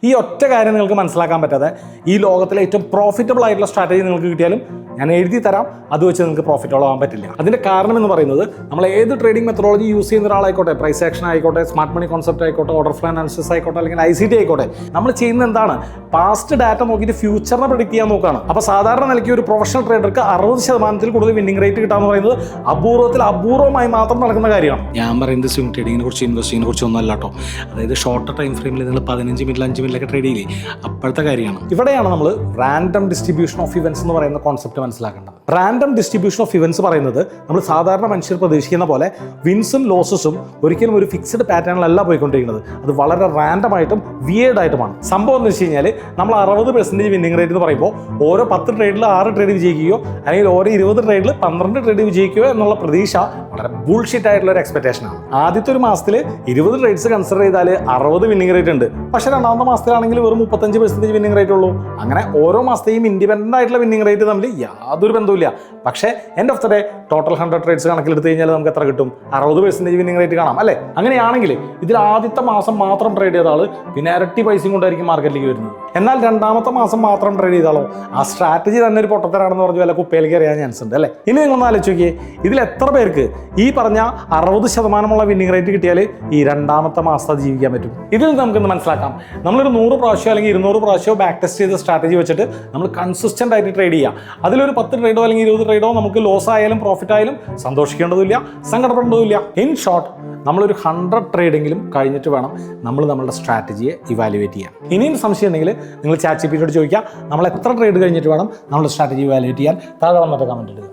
ഈ ഒറ്റ കാര്യം നിങ്ങൾക്ക് മനസ്സിലാക്കാൻ പറ്റാതെ ഈ ലോകത്തിലെ ഏറ്റവും പ്രോഫിറ്റബിൾ ആയിട്ടുള്ള സ്ട്രാറ്റജി നിങ്ങൾക്ക് കിട്ടിയാലും ഞാൻ എഴുതി തരാം, അത് വെച്ച് നിങ്ങൾക്ക് പ്രോഫിറ്റബിൾ ആവാൻ പറ്റില്ല. അതിന്റെ കാരണം എന്ന് പറയുന്നത് നമ്മൾ ഏത് ട്രേഡിംഗ് മെത്തഡോളജി യൂസ് ചെയ്യുന്ന ഒരാളായിക്കോട്ടെ, പ്രൈസ് ആക്ഷൻ ആയിക്കോട്ടെ, സ്മാർട്ട് മണി കോൺസെപ്റ്റ് ആയിക്കോട്ടെ, ഓർഡർ ഫ്ലോ അനാലിസിസ് ആയിക്കോട്ടെ, അല്ലെങ്കിൽ ICT ആയിക്കോട്ടെ, നമ്മൾ ചെയ്യുന്നത് എന്താണ്? പാസ്റ്റ് ഡാറ്റ നോക്കിയിട്ട് ഫ്യൂച്ചറിനെ പ്രെഡിക്റ്റ് ചെയ്യാൻ നോക്കുകയാണ്. അപ്പോൾ സാധാരണ നിലയ്ക്ക് ഒരു പ്രൊഫഷണൽ ട്രേഡർക്ക് 60% കൂടുതൽ വിന്നിംഗ് റേറ്റ് കിട്ടാന്ന് പറയുന്നത് അപൂർവമായി മാത്രം നടക്കുന്ന കാര്യമാണ്. ഞാൻ പറയുന്നത് സ്വിംഗ് ട്രേഡിങ്ങിനെ കുറിച്ച്, ഇൻവെസ്റ്റിങ്ങിനെ കുറിച്ച് ഒന്നും അല്ല കേട്ടോ. അതായത് ഷോർട്ട് ടൈം ഫ്രെയിമിൽ നിങ്ങൾ 15 മിനിറ്റ് 5 മിനിറ്റിലൊക്കെ ട്രേഡ് ചെയ്യില്ലേ, അപ്പോഴത്തെ കാര്യമാണ്. ഇവിടെയാണ് നമ്മൾ റാൻഡം ഡിസ്ട്രിബ്യൂഷൻ ഓഫ് ഇവന്റ്സ് എന്ന് പറയുന്ന കോൺസെപ്റ്റ് മനസ്സിലാക്കേണ്ടത്. റാൻഡം ഡിസ്ട്രിബ്യൂഷൻ ഓഫ് ഇവന്റ്സ് പറയുന്നത് നമ്മൾ സാധാരണ മനുഷ്യർ പ്രതീക്ഷിക്കുന്ന പോലെ വിൻസും ലോസസും ഒരിക്കലും ഒരു ഫിക്സ്ഡ് പാറ്റേണിലല്ല പോയിക്കൊണ്ടിരിക്കുന്നത്. അത് വളരെ റാൻഡമായിട്ടും വിയേർഡായിട്ടുമാണ്. സംഭവം എന്ന് വെച്ച് കഴിഞ്ഞാൽ നമ്മൾ 60% വിന്നിംഗ് റേറ്റ് എന്ന് പറയുമ്പോൾ ഓരോ 10 ട്രേഡിൽ 6 ട്രേഡ് വിജയിക്കുകയോ അല്ലെങ്കിൽ ഓരോ 20 ട്രേഡിൽ 12 ട്രേഡ് വിജയിക്കുകയോ എന്നുള്ള പ്രതീക്ഷ വളരെ ബുൾഷിറ്റ് ആയിട്ടുള്ള ഒരു എക്സ്പെക്ടേഷനാണ്. ആദ്യത്തെ ഒരു മാസത്തിൽ 20 ട്രേഡ്സ് കൺസിഡർ ചെയ്താൽ 60 വിന്നിംഗ് റേറ്റ് ഉണ്ട്. പക്ഷേ രണ്ടാമത്തെ മാസത്തിലാണെങ്കിൽ വെറും 35% വിന്നിംഗ് റേറ്റ് ഉള്ളൂ. അങ്ങനെ ഓരോ മാസത്തെയും ഇൻഡിപെൻഡന്റ് ആയിട്ടുള്ള വിന്നിംഗ് റേറ്റ് തമ്മിൽ യാതൊരു ബന്ധവുമില്ല. പക്ഷേ end of the day total 100 trades കണക്കിലെടുത്ത് കഴിഞ്ഞാൽ നമുക്ക് എത്ര കിട്ടും? 60% വിന്നിംഗ് റേറ്റ് കാണാം അല്ലേ? അങ്ങനെയാണെങ്കിൽ ഇതിൽ ആദ്യത്തെ മാസം മാത്രം ട്രേഡ് ചെയ്ത ആൾ പിന്നെ ഇരട്ടി പൈസയും കൊണ്ടായിരിക്കും മാർക്കറ്റിലേക്ക് വരുന്നത്. എന്നാൽ രണ്ടാമത്തെ മാസം മാത്രം ട്രേഡ് ചെയ്താലോ ആ സ്ട്രാറ്റജി തന്നെ ഒരു പൊട്ടത്തരാണെന്ന് പറഞ്ഞ് വല്ല കുപ്പയിലേക്ക് അറിയാൻ ചാൻസ് ഉണ്ട് അല്ലേ? ഇനി നിങ്ങളൊന്ന് ആലോചിച്ച് നോക്കിയേ, ഇതിൽ എത്ര പേർക്ക് ഈ പറഞ്ഞ 60% വിന്നിംഗ് റേറ്റ് കിട്ടിയാൽ ഈ രണ്ടാമത്തെ മാസത്തെ ജീവിക്കാൻ പറ്റും? ഇതിൽ നമുക്കൊന്ന് മനസ്സിലാക്കാം. നമ്മളൊരു 100 പ്രാവശ്യം അല്ലെങ്കിൽ 200 പ്രാവശ്യമോ ബാക്ക് ടെസ്റ്റ് ചെയ്ത സ്ട്രാറ്റജി വെച്ചിട്ട് നമ്മൾ കൺസിസ്റ്റന്റ് ആയിട്ട് ട്രേഡ് ചെയ്യുക. അതിലൊരു 10 ട്രേഡോ അല്ലെങ്കിൽ 20 ട്രേഡോ നമുക്ക് ലോസ് ആയാലും പ്രോഫിറ്റ് ആയാലും സന്തോഷിക്കേണ്ടതില്ല, സങ്കടപ്പെടേണ്ടതില്ല. ഇൻ ഷോർട്ട്, നമ്മളൊരു 100 ട്രേഡെങ്കിലും കഴിഞ്ഞിട്ട് വേണം നമ്മൾ നമ്മളുടെ സ്ട്രാറ്റജിയെ ഇവാലുവേറ്റ് ചെയ്യാൻ. ഇനിയും സംശയം ഉണ്ടെങ്കിൽ നിങ്ങൾ ChatGPT ചോദിക്കുക, നമ്മൾ എത്ര ട്രേഡ് കഴിഞ്ഞിട്ട് വേണം നമ്മുടെ സ്ട്രാറ്റജി ഇവാലുവേറ്റ് ചെയ്യാൻ? താഴെ വന്നിട്ട് കമന്റ് ഇടുക.